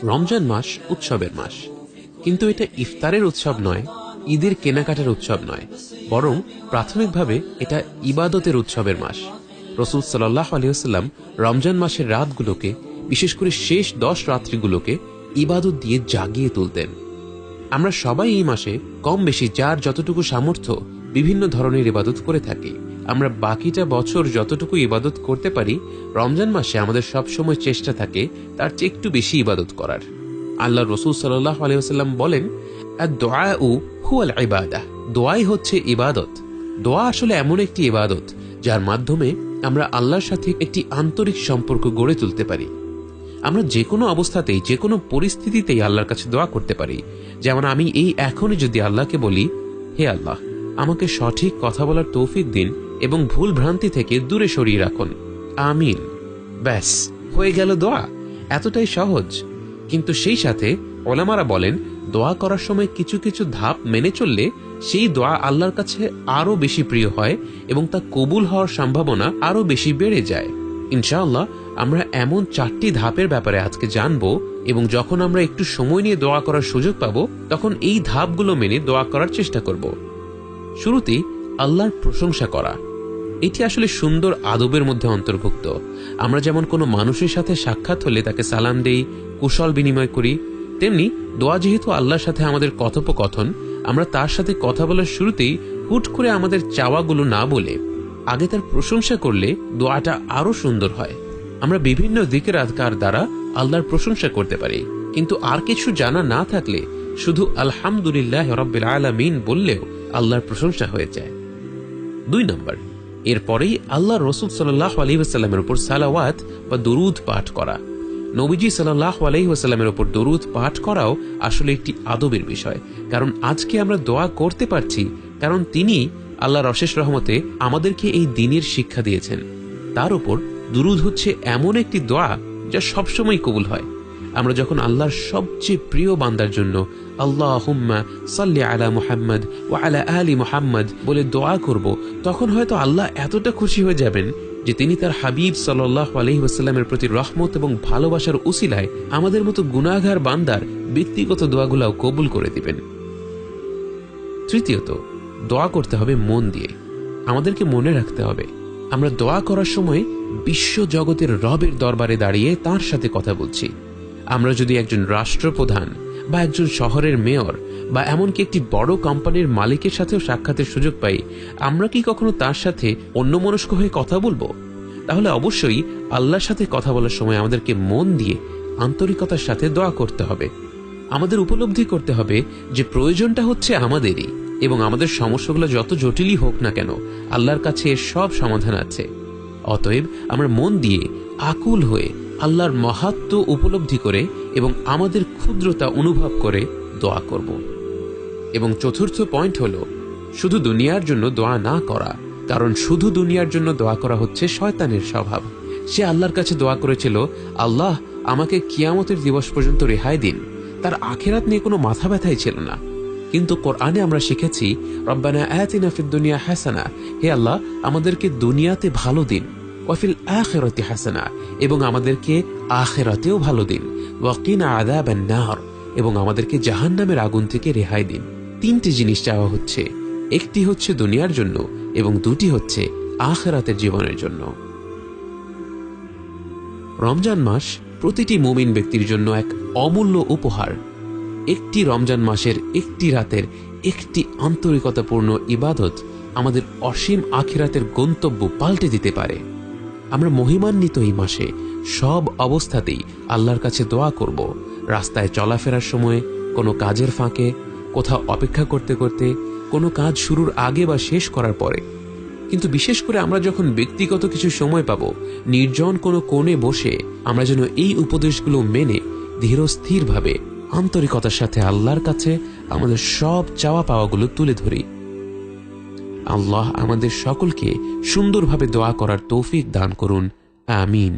রমজান মাস উৎসবের মাস, কিন্তু এটা ইফতারের উৎসব নয়, ঈদের কেনাকাটার উৎসব নয়, বরং প্রাথমিকভাবে এটা ইবাদতের উৎসবের মাস। রাসূল সাল্লাল্লাহু আলাইহি ওয়াসাল্লাম রমজান মাসের রাতগুলোকে, বিশেষ করে শেষ 10 রাত্রিগুলোকে ইবাদত দিয়ে জাগিয়ে তুলতেন। আমরা সবাই এই মাসে কম বেশি যার যতটুকু সামর্থ্য বিভিন্ন ধরনের ইবাদত করে থাকি। আমরা বাকিটা বছর যতটুকু ইবাদত করতে পারি, রমজান মাসে আমাদের সবসময় চেষ্টা থাকে তার চেয়ে একটু বেশি ইবাদত করার। আল্লাহ রাসূল সাল্লাল্লাহু আলাইহি ওয়াসাল্লাম বলেন, আদ-দুআউ হুয়াল ইবাদাহ, দোয়াই হচ্ছে ইবাদত। দোয়া আসলে এমন একটি ইবাদত যার মাধ্যমে আমরা আল্লাহর সাথে একটি আন্তরিক সম্পর্ক গড়ে তুলতে পারি। আমরা যে কোনো অবস্থাতেই, যে কোনো পরিস্থিতিতেই আল্লাহর কাছে দোয়া করতে পারি। যেমন আমি এই এখনই যদি আল্লাহকে বলি, হে আল্লাহ, আমাকে সঠিক কথা বলার তৌফিক দিন এবং ভুল ভ্রান্তি থেকে দূরে সরিয়ে রাখুন, আমিন, ব্যাস হয়ে গেল দোয়া। এতটাই সহজ। কিন্তু সেই সাথে ওলামারা বলেন, দোয়া করার সময় কিছু কিছু ধাপ মেনে চললে সেই দোয়া আল্লাহর কাছে আরো বেশি প্রিয় হয় এবং তা কবুল হওয়ার সম্ভাবনা আরো বেশি বেড়ে যায়। ইনশাআল্লাহ আমরা এমন 4টি ধাপের ব্যাপারে আজকে জানবো, এবং যখন আমরা একটু সময় নিয়ে দোয়া করার সুযোগ পাবো, তখন এই ধাপগুলো মেনে দোয়া করার চেষ্টা করব। শুরুতেই আল্লাহর প্রশংসা করা। এটি আসলে সুন্দর আদবের মধ্যে অন্তর্ভুক্ত। আমরা যেমন কোনো মানুষের সাথে সাক্ষাৎ হলে তাকে সালাম দেই, কুশল বিনিময় করি, তেমনি দোয়া যেহেতু আল্লাহর সাথে আমাদের কথোপকথন, আমরা তার সাথে কথা বলার শুরুতেই হুট করে আমাদের চাওয়াগুলো না বলে আগে তার প্রশংসা করলে দোয়াটা আরো সুন্দর হয়। আমরা বিভিন্ন জিকির আযকার দ্বারা আল্লাহর প্রশংসা করতে পারি, কিন্তু আর কিছু জানা না থাকলে শুধু আলহামদুলিল্লাহ রাব্বিল আলামিন বললেও আল্লাহর প্রশংসা হয়ে যায়। 2 নম্বর, এরপরেই আল্লাহর রাসূল সাল্লাল্লাহু আলাইহি ওয়াসাল্লামের উপর সালাওয়াত বা দরুদ পাঠ করা। নবীজি সাল্লাল্লাহু আলাইহি ওয়াসাল্লামের উপর দরুদ পাঠ করাও আসলে একটি আদবের বিষয়। কারণ আজকে আমরা দোয়া করতে পারছি কারণ তিনি, আল্লাহর অশেষ রহমতে, আমাদেরকে এই দ্বীনের শিক্ষা দিয়েছেন। তার উপর দুরুদ হচ্ছে এমন একটি দোয়া যা সবসময় কবুল হয়। আমরা যখন আল্লাহর সবচেয়ে প্রিয় বান্দার জন্য আল্লাহুম্মা সাল্লি আলা মুহাম্মদ ওয়া আলা আলি মুহাম্মদ বলে দোয়া করব, তখন হয়তো আল্লাহ এতটা খুশি হয়ে যাবেন যে তিনি তার হাবিব সাল্লাল্লাহু আলাইহি ওয়াসাল্লামের প্রতি রহমত এবং ভালোবাসার উসিলায় আমাদের মতো গুনাহগার বান্দার ব্যক্তিগত দোয়াগুলোও কবুল করে দিবেন। তৃতীয়ত, দোয়া করতে হবে মন দিয়ে। আমাদেরকে মনে রাখতে হবে আমরা দোয়া করার সময় বিশ্ব জগতের রবের দরবারে দাঁড়িয়ে তার সাথে কথা বলছি। আমরা যদি একজন রাষ্ট্রপ্রধান বা একজন শহরের মেয়র বা এমনকি একটি বড় কোম্পানির মালিকের সাথেও সাক্ষাতের সুযোগ পাই, আমরা কি কখনো তার সাথে অন্যমনস্ক হয়ে কথা বলবো? তাহলে অবশ্যই আল্লাহর সাথে কথা বলার সময় আমাদেরকে মন দিয়ে আন্তরিকতার সাথে দোয়া করতে হবে। আমাদের উপলব্ধি করতে হবে যে প্রয়োজনটা হচ্ছে আমাদেরই, এবং আমাদের সমস্যাগুলো যত জটিলই হোক না কেন, আল্লাহর কাছে এর সব সমাধান আছে। অতএব আমরা মন দিয়ে আকুল হয়ে আল্লাহর মাহাত্ম্য উপলব্ধি করে এবং আমাদের ক্ষুদ্রতা অনুভব করে দোয়া করব। এবং চতুর্থ পয়েন্ট হলো, শুধু দুনিয়ার জন্য দোয়া না করা, কারণ শুধু দুনিয়ার জন্য দোয়া করা হচ্ছে শয়তানের স্বভাব। সে আল্লাহর কাছে দোয়া করেছিল, আল্লাহ আমাকে কিয়ামতের দিবস পর্যন্ত রেহাই দিন। তার আখিরাত নিয়ে কোনো মাথা ব্যথাই ছিল না। কিন্তু কোরআনে আমরা শিখেছি, রব্বানা আতিনা ফিদ দুনিয়া হাসানা, হে আল্লাহ আমাদেরকে দুনিয়াতে ভালো দিন, ওয়াফিল আখিরাতি হাসানা, এবং আমাদেরকে আখিরাতেও ভালো দিন, ওয়াকিনা আযাবান নার, এবং আমাদেরকে জাহান্নামের আগুন থেকে রেহাই দিন। 3টি জিনিস চাওয়া হচ্ছে, একটি হচ্ছে দুনিয়ার জন্য এবং 2টি হচ্ছে আখিরাতের জীবনের জন্য। রমজান মাস প্রতিটি মুমিন ব্যক্তির জন্য এক অমূল্য উপহার। একটি রমজান মাসের একটি রাতের একটি আন্তরিকতাপূর্ণ ইবাদত আমাদের অসীম আখিরাতের গন্তব্য পাল্টে দিতে পারে। আমরা মহিমান্বিত এই মাসে সব অবস্থাতেই আল্লাহর কাছে দোয়া করব। রাস্তায় চলাফেরার সময়, কোনো কাজের ফাঁকে, কোথাও অপেক্ষা করতে করতে, কোনো কাজ শুরুর আগে বা শেষ করার পরে। কিন্তু বিশেষ করে আমরা যখন ব্যক্তিগত কিছু সময় পাব, নির্জন কোনো কোণে বসে আমরা যেন এই উপদেশগুলো মেনে ধীরস্থিরভাবে আন্তরিকতার সাথে আল্লাহর কাছে আমাদের সব চাওয়া পাওয়াগুলো তুলে ধরি। আল্লাহ আমাদের সকলকে সুন্দরভাবে দোয়া করার তৌফিক দান করুন, আমিন।